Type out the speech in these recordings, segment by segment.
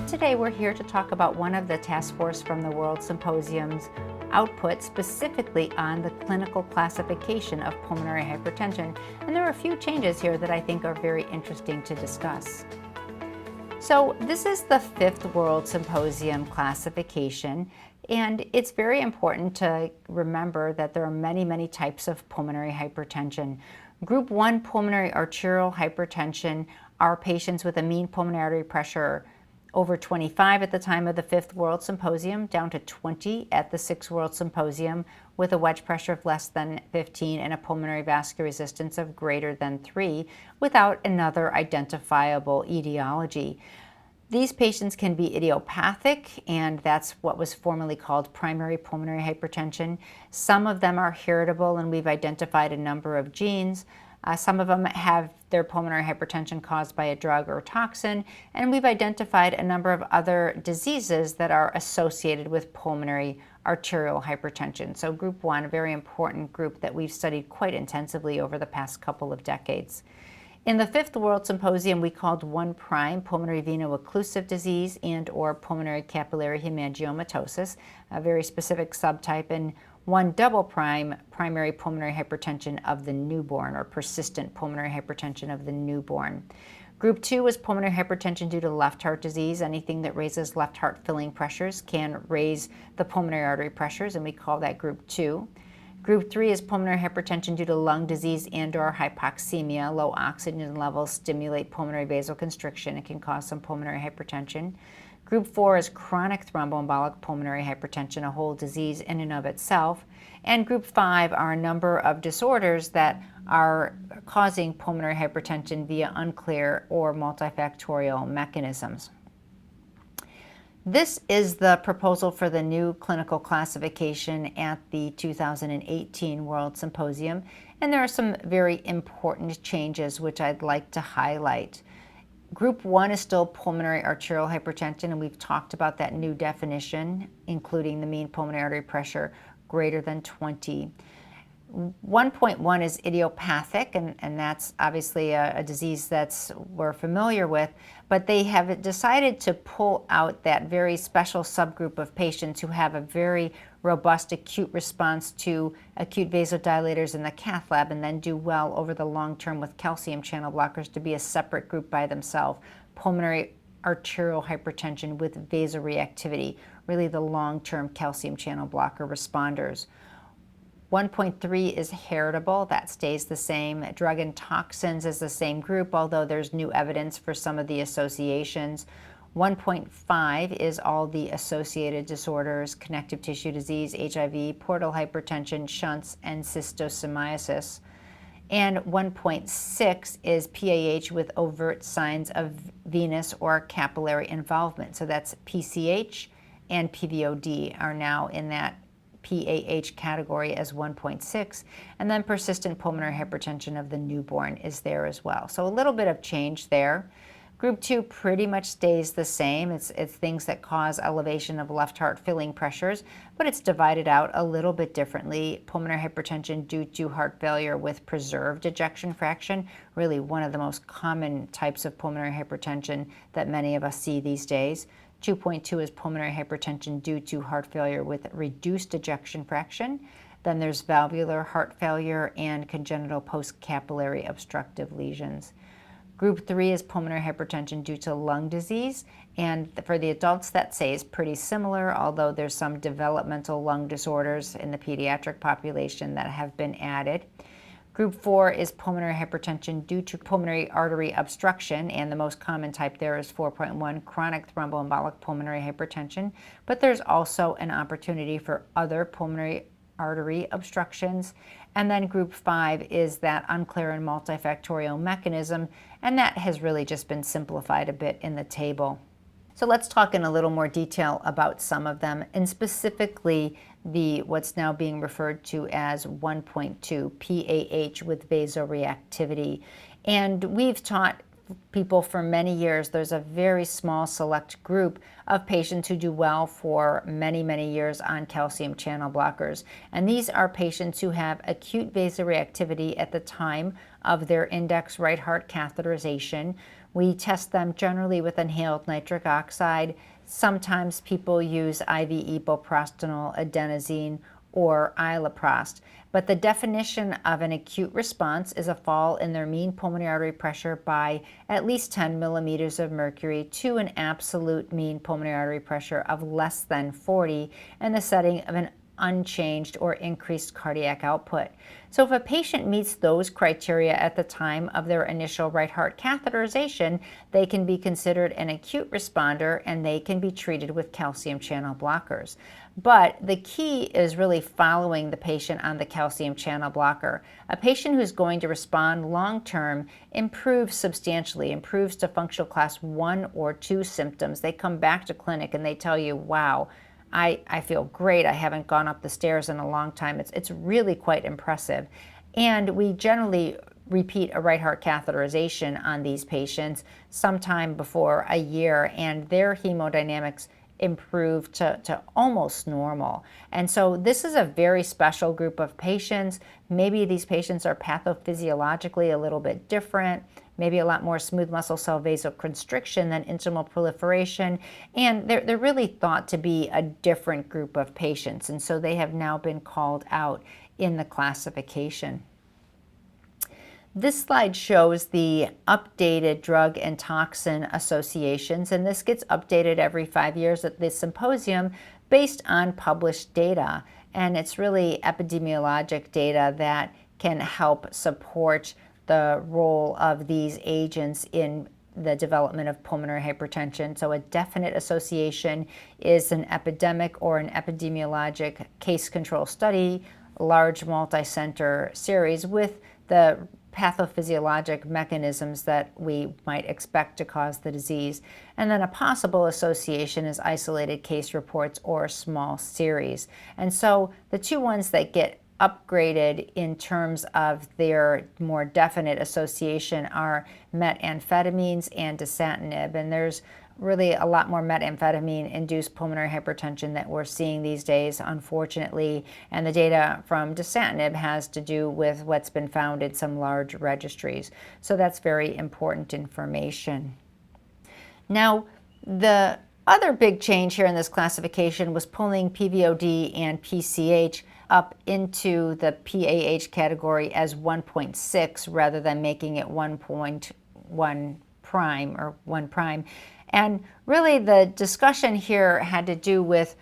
Today we're here to talk about one of the task force from the World Symposium's output specifically on the clinical classification of pulmonary hypertension. And there are a few changes here that I think are very interesting to discuss. So this is the 5th World Symposium classification, and it's very important to remember that there are many types of pulmonary hypertension. Group 1 pulmonary arterial hypertension are patients with a mean pulmonary artery pressure over 25 at the time of the 5th World Symposium, down to 20 at the 6th World Symposium, with a wedge pressure of less than 15 and a pulmonary vascular resistance of greater than 3, without another identifiable etiology. These patients can be idiopathic, and that's what was formerly called primary pulmonary hypertension. Some of them are heritable, and we've identified a number of genes. Some of them have their pulmonary hypertension caused by a drug or toxin, and we've identified a number of other diseases that are associated with pulmonary arterial hypertension. So group 1, a very important group that we've studied quite intensively over the past couple of decades. In the 5th World Symposium, we called 1' pulmonary veno-occlusive disease and or pulmonary capillary hemangiomatosis, a very specific subtype, and 1" primary pulmonary hypertension of the newborn, or persistent pulmonary hypertension of the newborn. Group 2 was pulmonary hypertension due to left heart disease. Anything that raises left heart filling pressures can raise the pulmonary artery pressures, and we call that group 2. Group 3 is pulmonary hypertension due to lung disease and or hypoxemia. Low oxygen levels stimulate pulmonary vasoconstriction. It can cause some pulmonary hypertension. Group 4 is chronic thromboembolic pulmonary hypertension, a whole disease in and of itself. And group 5 are a number of disorders that are causing pulmonary hypertension via unclear or multifactorial mechanisms. This is the proposal for the new clinical classification at the 2018 World Symposium, and there are some very important changes which I'd like to highlight. Group 1 is still pulmonary arterial hypertension, and we've talked about that new definition, including the mean pulmonary artery pressure greater than 20. 1.1 is idiopathic, and that's obviously a disease that's we're familiar with, but they have decided to pull out that very special subgroup of patients who have a very robust acute response to acute vasodilators in the cath lab and then do well over the long term with calcium channel blockers to be a separate group by themselves. Pulmonary arterial hypertension with vasoreactivity, really the long-term calcium channel blocker responders. 1.3 is heritable, that stays the same. Drug and toxins is the same group, although there's new evidence for some of the associations. 1.5 is all the associated disorders, connective tissue disease, HIV, portal hypertension, shunts, and cystosomiasis. And 1.6 is PAH with overt signs of venous or capillary involvement. So that's PCH and PVOD are now in that PAH category as 1.6, and then persistent pulmonary hypertension of the newborn is there as well. So a little bit of change there. Group 2 pretty much stays the same. It's things that cause elevation of left heart filling pressures, but it's divided out a little bit differently. Pulmonary hypertension due to heart failure with preserved ejection fraction, really one of the most common types of pulmonary hypertension that many of us see these days. 2.2 is pulmonary hypertension due to heart failure with reduced ejection fraction. Then there's valvular heart failure and congenital post-capillary obstructive lesions. Group 3 is pulmonary hypertension due to lung disease, and for the adults that stays pretty similar, although there's some developmental lung disorders in the pediatric population that have been added. Group 4 is pulmonary hypertension due to pulmonary artery obstruction, and the most common type there is 4.1, chronic thromboembolic pulmonary hypertension, but there's also an opportunity for other pulmonary artery obstructions. And then group 5 is that unclear and multifactorial mechanism, and that has really just been simplified a bit in the table. So let's talk in a little more detail about some of them, and specifically what's now being referred to as 1.2, PAH with vasoreactivity. And we've taught people for many years, there's a very small select group of patients who do well for many years on calcium channel blockers. And these are patients who have acute vasoreactivity at the time of their index right heart catheterization, We test them generally with inhaled nitric oxide. Sometimes people use IV epoprostenol, adenosine, or iloprost. But the definition of an acute response is a fall in their mean pulmonary artery pressure by at least 10 millimeters of mercury to an absolute mean pulmonary artery pressure of less than 40 in the setting of an unchanged or increased cardiac output. So if a patient meets those criteria at the time of their initial right heart catheterization, they can be considered an acute responder and they can be treated with calcium channel blockers. But the key is really following the patient on the calcium channel blocker. A patient who's going to respond long-term improves substantially, improves to functional class 1 or 2 symptoms. They come back to clinic and they tell you, wow, I feel great. I haven't gone up the stairs in a long time. It's really quite impressive. And we generally repeat a right heart catheterization on these patients sometime before a year, and their hemodynamics improve to almost normal. And so this is a very special group of patients. Maybe these patients are pathophysiologically a little bit different, maybe a lot more smooth muscle cell vasoconstriction than intimal proliferation, and they're really thought to be a different group of patients, and so they have now been called out in the classification. This slide shows the updated drug and toxin associations, and this gets updated every 5 years at this symposium based on published data. And it's really epidemiologic data that can help support the role of these agents in the development of pulmonary hypertension. So a definite association is an epidemic or an epidemiologic case control study, large multi-center series with the pathophysiologic mechanisms that we might expect to cause the disease. And then a possible association is isolated case reports or small series. And so the two ones that get upgraded in terms of their more definite association are methamphetamines and dasatinib. And there's really a lot more methamphetamine-induced pulmonary hypertension that we're seeing these days, unfortunately. And the data from dasatinib has to do with what's been found in some large registries. So that's very important information. Now, the other big change here in this classification was pulling PVOD and PCH up into the PAH category as 1.6 rather than making it 1.1 prime or 1 prime. And really the discussion here had to do with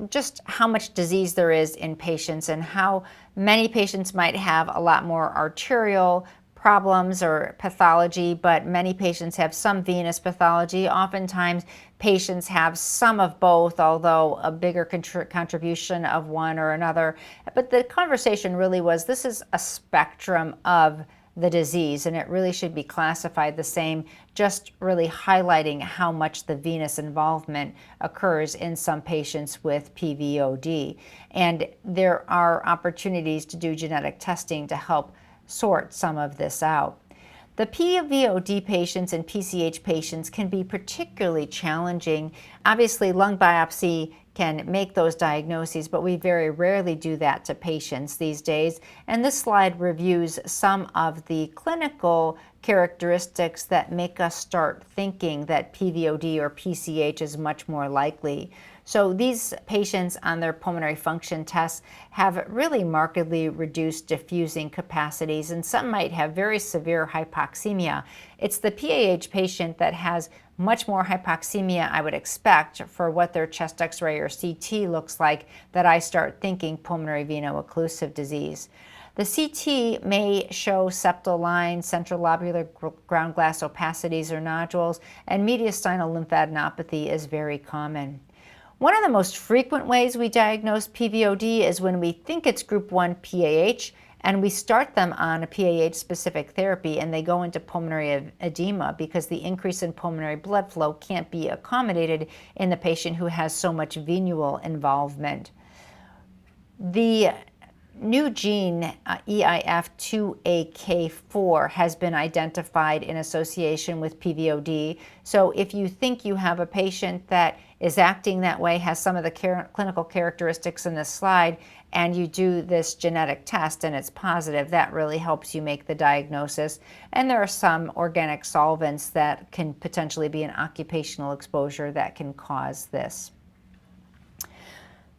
just how much disease there is in patients and how many patients might have a lot more arterial problems or pathology, but many patients have some venous pathology. Oftentimes patients have some of both, although a bigger contribution of one or another. But the conversation really was, this is a spectrum of the disease, and it really should be classified the same, just really highlighting how much the venous involvement occurs in some patients with PVOD. And there are opportunities to do genetic testing to help sort some of this out. The PVOD patients and PCH patients can be particularly challenging. Obviously, lung biopsy can make those diagnoses, but we very rarely do that to patients these days. And this slide reviews some of the clinical characteristics that make us start thinking that PVOD or PCH is much more likely. So these patients on their pulmonary function tests have really markedly reduced diffusing capacities, and some might have very severe hypoxemia. It's the PAH patient that has much more hypoxemia, I would expect, for what their chest x-ray or CT looks like, that I start thinking pulmonary veno-occlusive disease. The CT may show septal lines, central lobular ground glass opacities or nodules, and mediastinal lymphadenopathy is very common. One of the most frequent ways we diagnose PVOD is when we think it's group 1 PAH and we start them on a PAH-specific therapy and they go into pulmonary edema because the increase in pulmonary blood flow can't be accommodated in the patient who has so much venule involvement. The new gene, EIF2AK4, has been identified in association with PVOD. So if you think you have a patient that is acting that way, has some of the clinical characteristics in this slide, and you do this genetic test and it's positive, that really helps you make the diagnosis. And there are some organic solvents that can potentially be an occupational exposure that can cause this.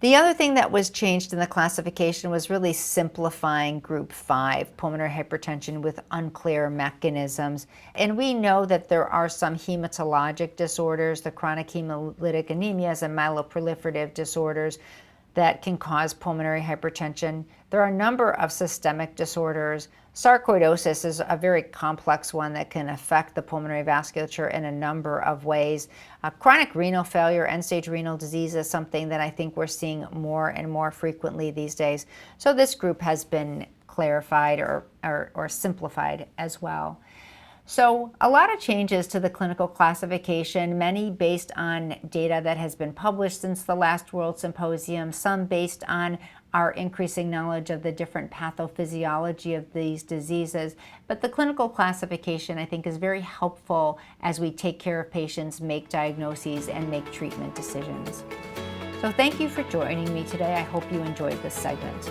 The other thing that was changed in the classification was really simplifying Group 5, pulmonary hypertension with unclear mechanisms. And we know that there are some hematologic disorders, the chronic hemolytic anemias and myeloproliferative disorders, that can cause pulmonary hypertension. There are a number of systemic disorders. Sarcoidosis is a very complex one that can affect the pulmonary vasculature in a number of ways. Chronic renal failure, end-stage renal disease, is something that I think we're seeing more and more frequently these days. So this group has been clarified or simplified as well. So a lot of changes to the clinical classification, many based on data that has been published since the last World Symposium, some based on our increasing knowledge of the different pathophysiology of these diseases. But the clinical classification, I think, is very helpful as we take care of patients, make diagnoses, and make treatment decisions. So thank you for joining me today. I hope you enjoyed this segment.